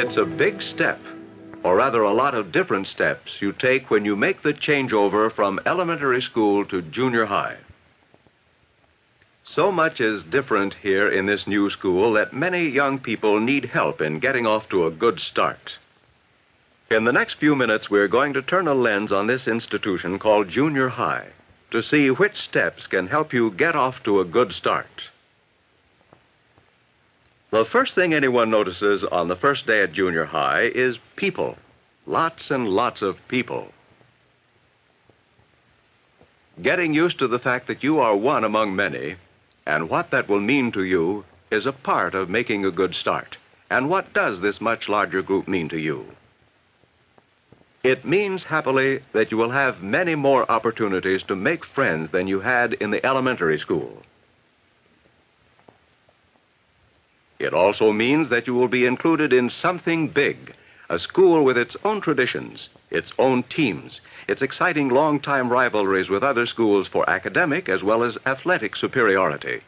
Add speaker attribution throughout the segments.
Speaker 1: It's a big step, or rather a lot of different steps you take when you make the changeover from elementary school to junior high. So much is different here in this new school that many young people need help in getting off to a good start. In the next few minutes, we're going to turn a lens on this institution called junior high to see which steps can help you get off to a good start. The first thing anyone notices on the first day at junior high is people. Lots and lots of people. Getting used to the fact that you are one among many and what that will mean to you is a part of making a good start. And what does this much larger group mean to you? It means, happily, that you will have many more opportunities to make friends than you had in the elementary school. It also means that you will be included in something big, a school with its own traditions, its own teams, its exciting long-time rivalries with other schools for academic as well as athletic superiority.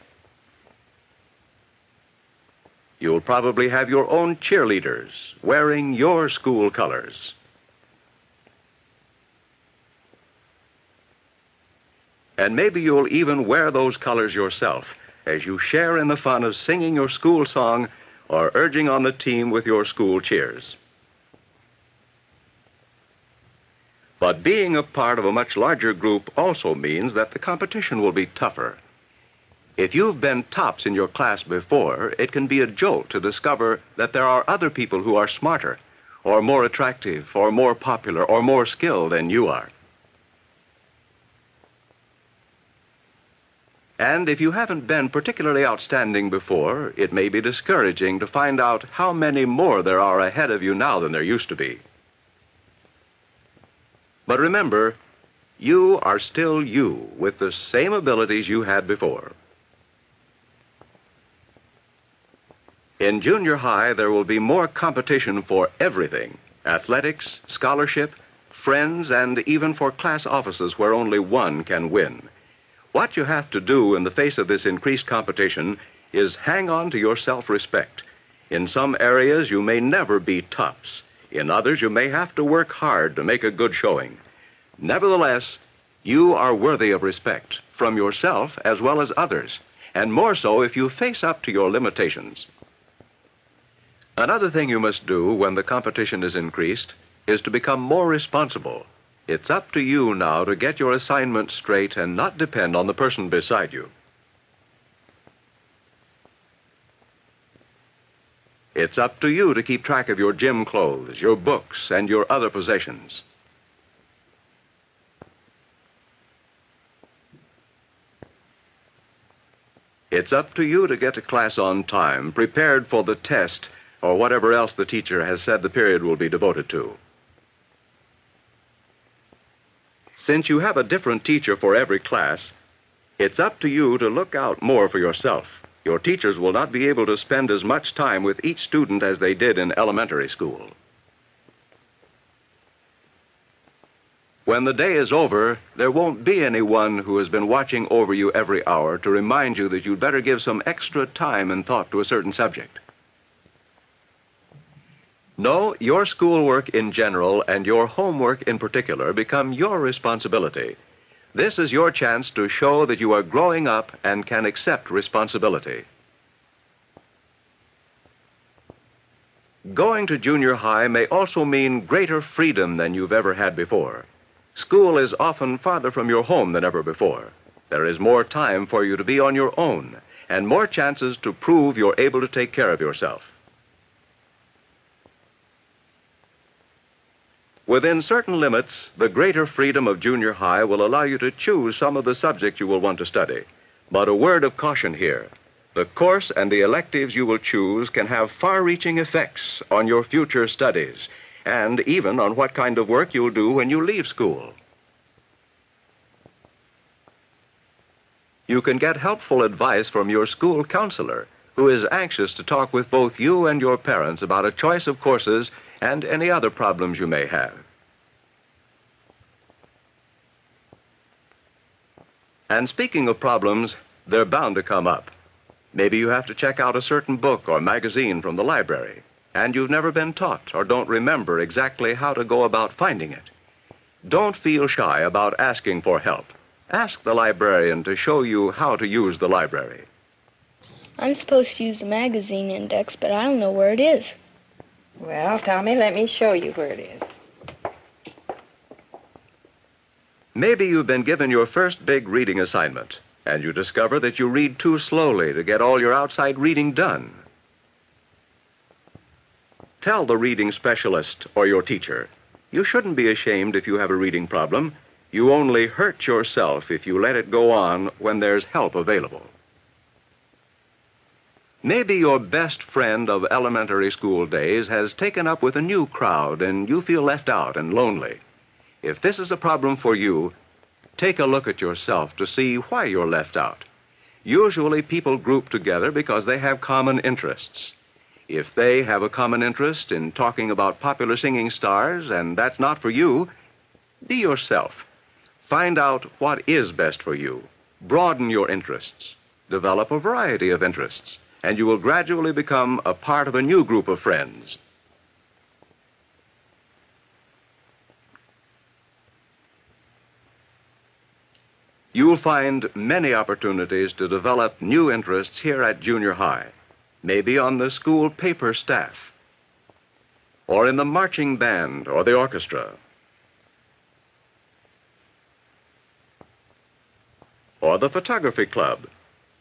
Speaker 1: You'll probably have your own cheerleaders wearing your school colors. And maybe you'll even wear those colors yourself as you share in the fun of singing your school song or urging on the team with your school cheers. But being a part of a much larger group also means that the competition will be tougher. If you've been tops in your class before, it can be a jolt to discover that there are other people who are smarter, or more attractive, or more popular, or more skilled than you are. And if you haven't been particularly outstanding before, it may be discouraging to find out how many more there are ahead of you now than there used to be. But remember, you are still you with the same abilities you had before. In junior high, there will be more competition for everything: athletics, scholarship, friends, and even for class offices where only one can win. What you have to do in the face of this increased competition is hang on to your self-respect. In some areas, you may never be tops. In others, you may have to work hard to make a good showing. Nevertheless, you are worthy of respect from yourself as well as others, and more so if you face up to your limitations. Another thing you must do when the competition is increased is to become more responsible. It's up to you now to get your assignment straight and not depend on the person beside you. It's up to you to keep track of your gym clothes, your books, and your other possessions. It's up to you to get to class on time, prepared for the test or whatever else the teacher has said the period will be devoted to. Since you have a different teacher for every class, it's up to you to look out more for yourself. Your teachers will not be able to spend as much time with each student as they did in elementary school. When the day is over, there won't be anyone who has been watching over you every hour to remind you that you'd better give some extra time and thought to a certain subject. No, your schoolwork in general and your homework in particular become your responsibility. This is your chance to show that you are growing up and can accept responsibility. Going to junior high may also mean greater freedom than you've ever had before. School is often farther from your home than ever before. There is more time for you to be on your own and more chances to prove you're able to take care of yourself. Within certain limits, the greater freedom of junior high will allow you to choose some of the subjects you will want to study. But a word of caution here. The course and the electives you will choose can have far-reaching effects on your future studies and even on what kind of work you'll do when you leave school. You can get helpful advice from your school counselor, who is anxious to talk with both you and your parents about a choice of courses and any other problems you may have. And speaking of problems, they're bound to come up. Maybe you have to check out a certain book or magazine from the library. and you've never been taught or don't remember exactly how to go about finding it. Don't feel shy about asking for help. Ask the librarian to show you how to use the library.
Speaker 2: I'm supposed to use the magazine index, but I don't know where it is.
Speaker 3: Well, Tommy, let me show you where it is.
Speaker 1: Maybe you've been given your first big reading assignment, and you discover that you read too slowly to get all your outside reading done. Tell the reading specialist or your teacher. You shouldn't be ashamed if you have a reading problem. You only hurt yourself if you let it go on when there's help available. Maybe your best friend of elementary school days has taken up with a new crowd and you feel left out and lonely. If this is a problem for you, take a look at yourself to see why you're left out. Usually people group together because they have common interests. If they have a common interest in talking about popular singing stars and that's not for you, be yourself. Find out what is best for you. Broaden your interests. Develop a variety of interests, and you will gradually become a part of a new group of friends. You'll find many opportunities to develop new interests here at junior high, maybe on the school paper staff, or in the marching band or the orchestra, or the photography club.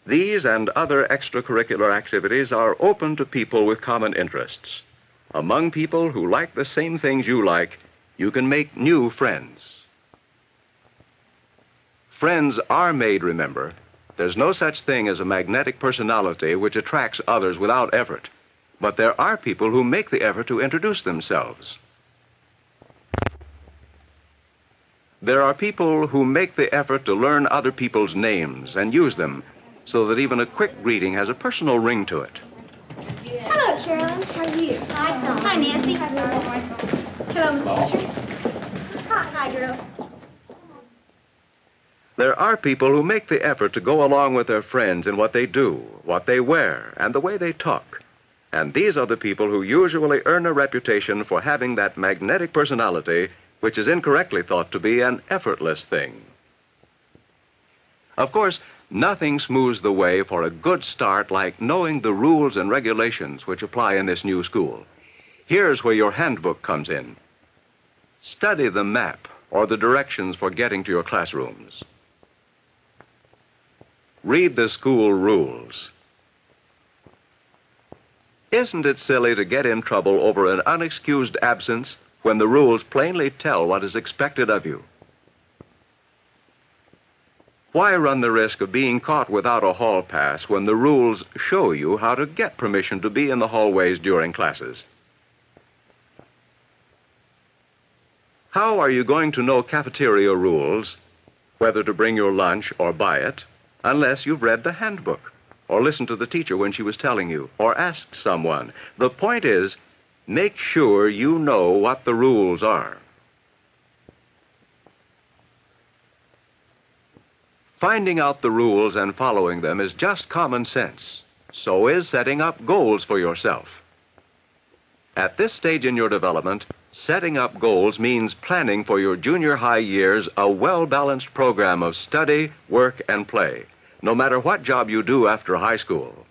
Speaker 1: These and other extracurricular activities are open to people with common interests. Among people who like the same things you like, you can make new friends. Friends are made, remember. There's no such thing as a magnetic personality which attracts others without effort. But there are people who make the effort to introduce themselves. There are people who make the effort to learn other people's names and use them so that even a quick greeting has a personal ring to it.
Speaker 4: Hello, Carolyn. How are you? Hi, Tom. Hi, Nancy. Hello, Mr. Fisher. Hi, girls.
Speaker 1: There are people who make the effort to go along with their friends in what they do, what they wear, and the way they talk. And these are the people who usually earn a reputation for having that magnetic personality which is incorrectly thought to be an effortless thing. Of course, nothing smooths the way for a good start like knowing the rules and regulations which apply in this new school. Here's where your handbook comes in. Study the map or the directions for getting to your classrooms. Read the school rules. Isn't it silly to get in trouble over an unexcused absence when the rules plainly tell what is expected of you? Why run the risk of being caught without a hall pass when the rules show you how to get permission to be in the hallways during classes? How are you going to know cafeteria rules, whether to bring your lunch or buy it, unless you've read the handbook, or listened to the teacher when she was telling you, or asked someone? The point is, make sure you know what the rules are. Finding out the rules and following them is just common sense. So is setting up goals for yourself. At this stage in your development, setting up goals means planning for your junior high years a well-balanced program of study, work, and play, no matter what job you do after high school.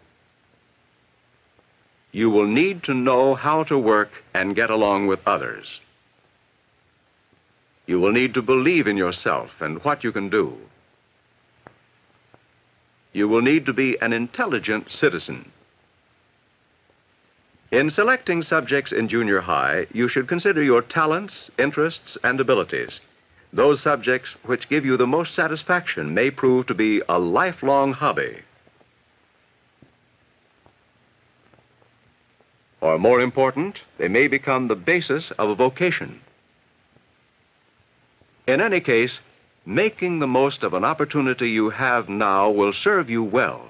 Speaker 1: You will need to know how to work and get along with others. You will need to believe in yourself and what you can do. You will need to be an intelligent citizen. In selecting subjects in junior high, you should consider your talents, interests, and abilities. Those subjects which give you the most satisfaction may prove to be a lifelong hobby. Or more important, they may become the basis of a vocation. In any case, making the most of an opportunity you have now will serve you well.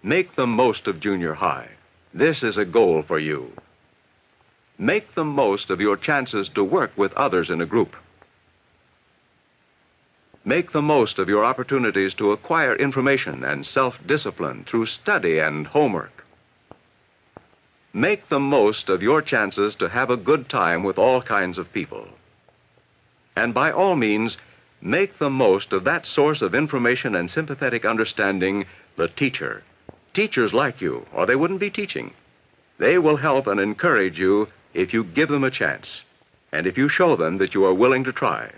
Speaker 1: Make the most of junior high. This is a goal for you. Make the most of your chances to work with others in a group. Make the most of your opportunities to acquire information and self-discipline through study and homework. Make the most of your chances to have a good time with all kinds of people. And by all means, make the most of that source of information and sympathetic understanding, the teacher. Teachers like you, or they wouldn't be teaching. They will help and encourage you if you give them a chance, and if you show them that you are willing to try.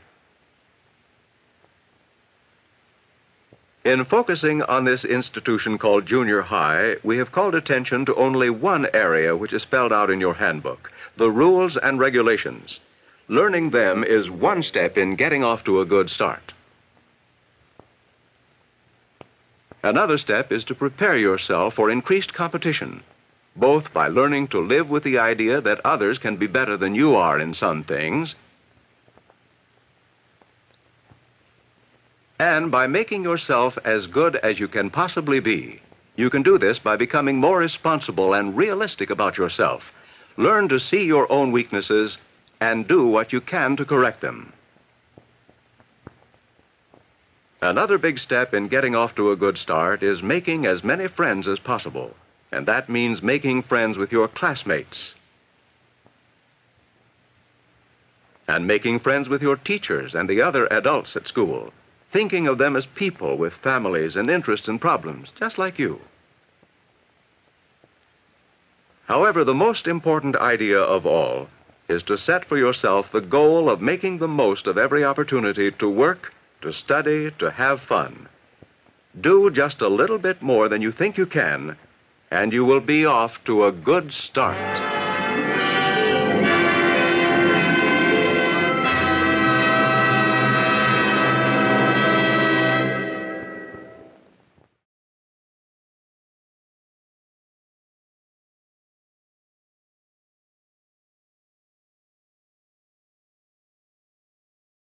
Speaker 1: In focusing on this institution called junior high, we have called attention to only one area which is spelled out in your handbook, the rules and regulations. Learning them is one step in getting off to a good start. Another step is to prepare yourself for increased competition, both by learning to live with the idea that others can be better than you are in some things, and by making yourself as good as you can possibly be. You can do this by becoming more responsible and realistic about yourself. Learn to see your own weaknesses and do what you can to correct them. Another big step in getting off to a good start is making as many friends as possible, and that means making friends with your classmates and making friends with your teachers and the other adults at school, thinking of them as people with families and interests and problems, just like you. However, the most important idea of all is to set for yourself the goal of making the most of every opportunity to work, to study, to have fun. Do just a little bit more than you think you can, and you will be off to a good start.